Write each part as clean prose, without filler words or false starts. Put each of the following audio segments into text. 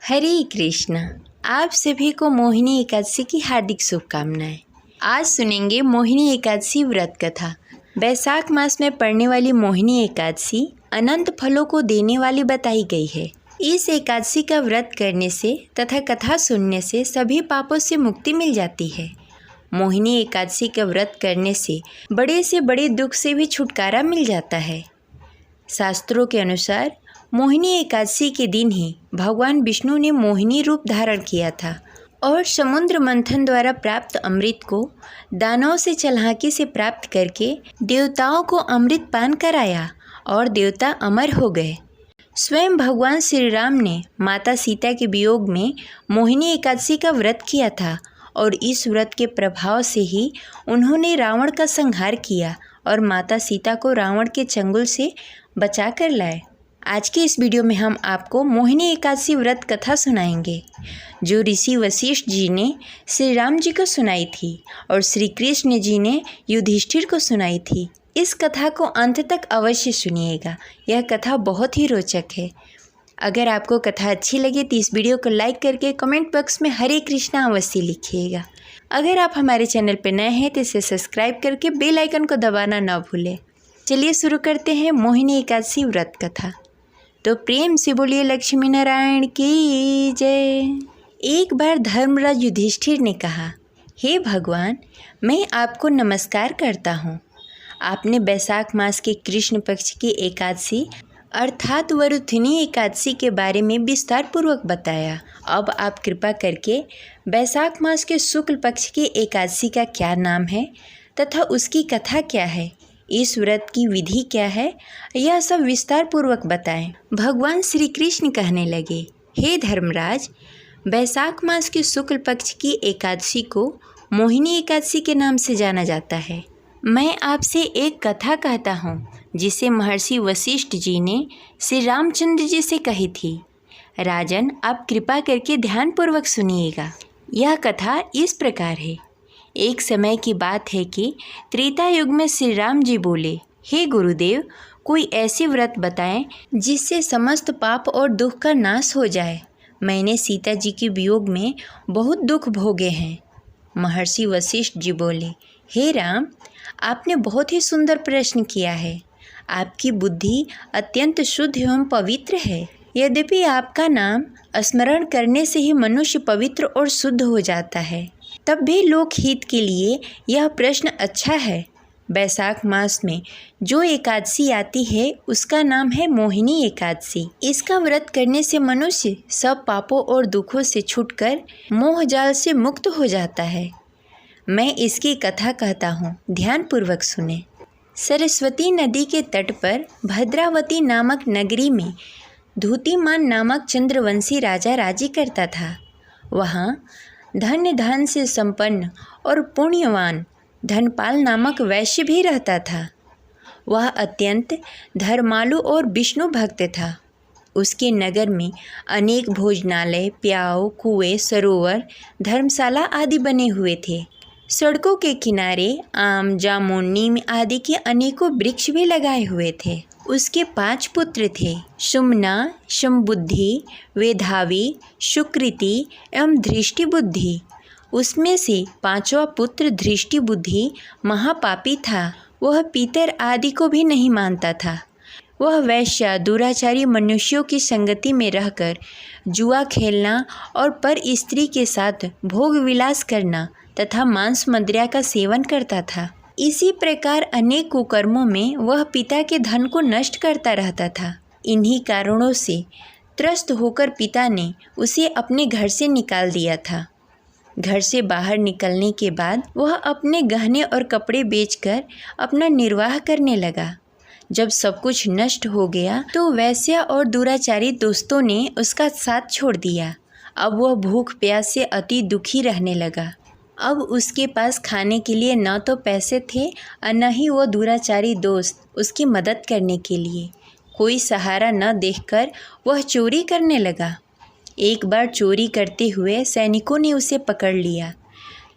हरे कृष्णा। आप सभी को मोहिनी एकादशी की हार्दिक शुभकामनाएं। आज सुनेंगे मोहिनी एकादशी व्रत कथा। बैसाख मास में पड़ने वाली मोहिनी एकादशी अनंत फलों को देने वाली बताई गई है। इस एकादशी का व्रत करने से तथा कथा सुनने से सभी पापों से मुक्ति मिल जाती है। मोहिनी एकादशी का व्रत करने से बड़े दुख से भी छुटकारा मिल जाता है। शास्त्रों के अनुसार मोहिनी एकादशी के दिन ही भगवान विष्णु ने मोहिनी रूप धारण किया था और समुद्र मंथन द्वारा प्राप्त अमृत को दानवों से चालाकी से प्राप्त करके देवताओं को अमृत पान कराया और देवता अमर हो गए। स्वयं भगवान श्री राम ने माता सीता के वियोग में मोहिनी एकादशी का व्रत किया था और इस व्रत के प्रभाव से ही उन्होंने रावण का संहार किया और माता सीता को रावण के चंगुल से बचा कर लाए। आज के इस वीडियो में हम आपको मोहिनी एकादशी व्रत कथा सुनाएंगे जो ऋषि वशिष्ठ जी ने श्री राम जी को सुनाई थी और श्री कृष्ण जी ने युधिष्ठिर को सुनाई थी। इस कथा को अंत तक अवश्य सुनिएगा, यह कथा बहुत ही रोचक है। अगर आपको कथा अच्छी लगे तो इस वीडियो को लाइक करके कमेंट बॉक्स में हरे कृष्णा अवश्य लिखिएगा। अगर आप हमारे चैनल पर नए हैं तो इसे सब्सक्राइब करके बेल आइकन को दबाना न भूलें। चलिए शुरू करते हैं मोहिनी एकादशी व्रत कथा। तो प्रेम से बोलिए लक्ष्मी नारायण की जय। एक बार धर्मराज युधिष्ठिर ने कहा, हे भगवान, मैं आपको नमस्कार करता हूँ। आपने बैसाख मास के कृष्ण पक्ष की एकादशी अर्थात वरुथिनी एकादशी के बारे में विस्तार पूर्वक बताया। अब आप कृपा करके बैसाख मास के शुक्ल पक्ष की एकादशी का क्या नाम है तथा उसकी कथा क्या है, इस व्रत की विधि क्या है, यह सब विस्तार पूर्वक बताएं। भगवान श्री कृष्ण कहने लगे, हे धर्मराज, बैसाख मास के शुक्ल पक्ष की एकादशी को मोहिनी एकादशी के नाम से जाना जाता है। मैं आपसे एक कथा कहता हूँ जिसे महर्षि वशिष्ठ जी ने श्री रामचंद्र जी से कही थी। राजन, आप कृपा करके ध्यानपूर्वक सुनिएगा। यह कथा इस प्रकार है। एक समय की बात है कि त्रेता युग में श्री राम जी बोले, हे गुरुदेव, कोई ऐसी व्रत बताएं जिससे समस्त पाप और दुख का नाश हो जाए। मैंने सीता जी के वियोग में बहुत दुख भोगे हैं। महर्षि वशिष्ठ जी बोले, हे राम, आपने बहुत ही सुंदर प्रश्न किया है। आपकी बुद्धि अत्यंत शुद्ध एवं पवित्र है। यद्यपि आपका नाम स्मरण करने से ही मनुष्य पवित्र और शुद्ध हो जाता है, तब भी लोक हित के लिए यह प्रश्न अच्छा है। बैसाख मास में जो एकादशी आती है उसका नाम है मोहिनी एकादशी। इसका व्रत करने से मनुष्य सब पापों और दुखों से छूटकर मोह जाल से मुक्त हो जाता है। मैं इसकी कथा कहता हूँ, ध्यानपूर्वक सुने। सरस्वती नदी के तट पर भद्रावती नामक नगरी में धूतिमान नामक चंद्रवंशी राजा राज्य करता था। वहाँ धन्य धन से संपन्न और पुण्यवान धनपाल नामक वैश्य भी रहता था। वह अत्यंत धर्मालु और विष्णु भक्त था। उसके नगर में अनेक भोजनालय, प्याऊ, कुएं, सरोवर, धर्मशाला आदि बने हुए थे। सड़कों के किनारे आम, जामुन, नीम आदि के अनेकों वृक्ष भी लगाए हुए थे। उसके 5 पुत्र थे, सुमना, शमबुद्धि, वेधावी, सुकृति एवं धृष्टिबुद्धि। उसमें से 5वां पुत्र धृष्टिबुद्धि महापापी था। वह पीतर आदि को भी नहीं मानता था। वह वैश्य दुराचारी मनुष्यों की संगति में रहकर जुआ खेलना और पर स्त्री के साथ भोग विलास करना तथा मांस मदिरा का सेवन करता था। इसी प्रकार अनेक कुकर्मों में वह पिता के धन को नष्ट करता रहता था। इन्हीं कारणों से त्रस्त होकर पिता ने उसे अपने घर से निकाल दिया था। घर से बाहर निकलने के बाद वह अपने गहने और कपड़े बेचकर अपना निर्वाह करने लगा। जब सब कुछ नष्ट हो गया तो वैश्य और दुराचारी दोस्तों ने उसका साथ छोड़ दिया। अब वह भूख प्यास से अति दुखी रहने लगा। अब उसके पास खाने के लिए न तो पैसे थे और न ही वो दुराचारी दोस्त उसकी मदद करने के लिए। कोई सहारा न देखकर वह चोरी करने लगा। एक बार चोरी करते हुए सैनिकों ने उसे पकड़ लिया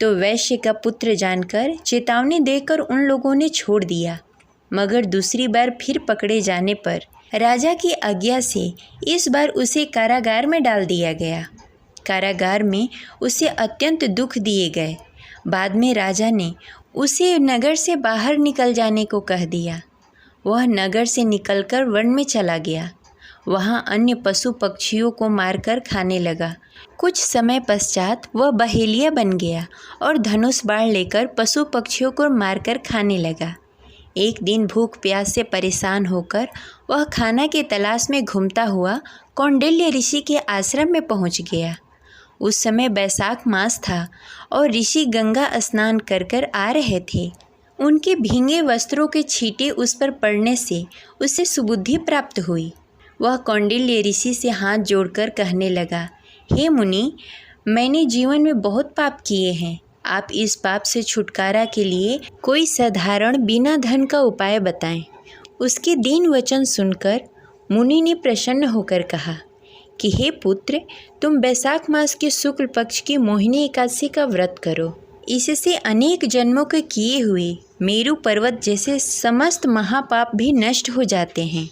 तो वैश्य का पुत्र जानकर चेतावनी देकर उन लोगों ने छोड़ दिया। मगर दूसरी बार फिर पकड़े जाने पर राजा की आज्ञा से इस बार उसे कारागार में डाल दिया गया। कारागार में उसे अत्यंत दुख दिए गए। बाद में राजा ने उसे नगर से बाहर निकल जाने को कह दिया। वह नगर से निकलकर वन में चला गया। वहाँ अन्य पशु पक्षियों को मारकर खाने लगा। कुछ समय पश्चात वह बहेलिया बन गया और धनुष बाण लेकर पशु पक्षियों को मारकर खाने लगा। एक दिन भूख प्यास से परेशान होकर वह खाना की तलाश में घूमता हुआ कौंडिल्य ऋषि के आश्रम में पहुंच गया। उस समय बैसाख मास था और ऋषि गंगा स्नान कर कर आ रहे थे। उनके भींगे वस्त्रों के छींटे उस पर पड़ने से उसे सुबुद्धि प्राप्त हुई। वह कौंडिल्य ऋषि से हाथ जोड़कर कहने लगा, हे मुनि, मैंने जीवन में बहुत पाप किए हैं। आप इस पाप से छुटकारा के लिए कोई साधारण बिना धन का उपाय बताएं। उसके दीन वचन सुनकर मुनि ने प्रसन्न होकर कहा कि हे पुत्र, तुम बैसाख मास के शुक्ल पक्ष की मोहिनी एकादशी का व्रत करो। इससे अनेक जन्मों के किए हुए मेरु पर्वत जैसे समस्त महापाप भी नष्ट हो जाते हैं।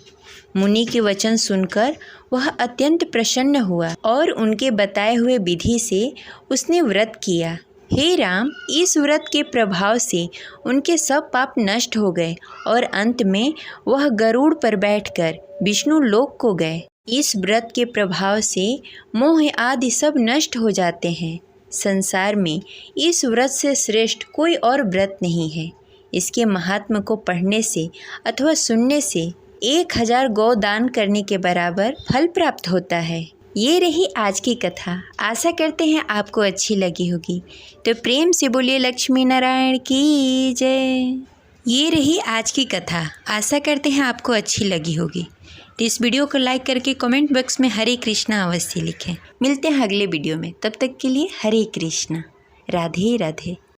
मुनि के वचन सुनकर वह अत्यंत प्रसन्न हुआ और उनके बताए हुए विधि से उसने व्रत किया। हे राम, इस व्रत के प्रभाव से उनके सब पाप नष्ट हो गए और अंत में वह गरुड़ पर बैठकर विष्णु लोक को गए। इस व्रत के प्रभाव से मोह आदि सब नष्ट हो जाते हैं। संसार में इस व्रत से श्रेष्ठ कोई और व्रत नहीं है। इसके महात्म्य को पढ़ने से अथवा सुनने से 1000 गौ दान करने के बराबर फल प्राप्त होता है। ये रही आज की कथा। आशा करते हैं आपको अच्छी लगी होगी। तो प्रेम से बोलिए लक्ष्मी नारायण की जय। ये रही आज की कथा। आशा करते हैं आपको अच्छी लगी होगी। तो इस वीडियो को लाइक करके कमेंट बॉक्स में हरे कृष्णा अवश्य लिखें। मिलते हैं अगले वीडियो में। तब तक के लिए हरे कृष्णा, राधे राधे।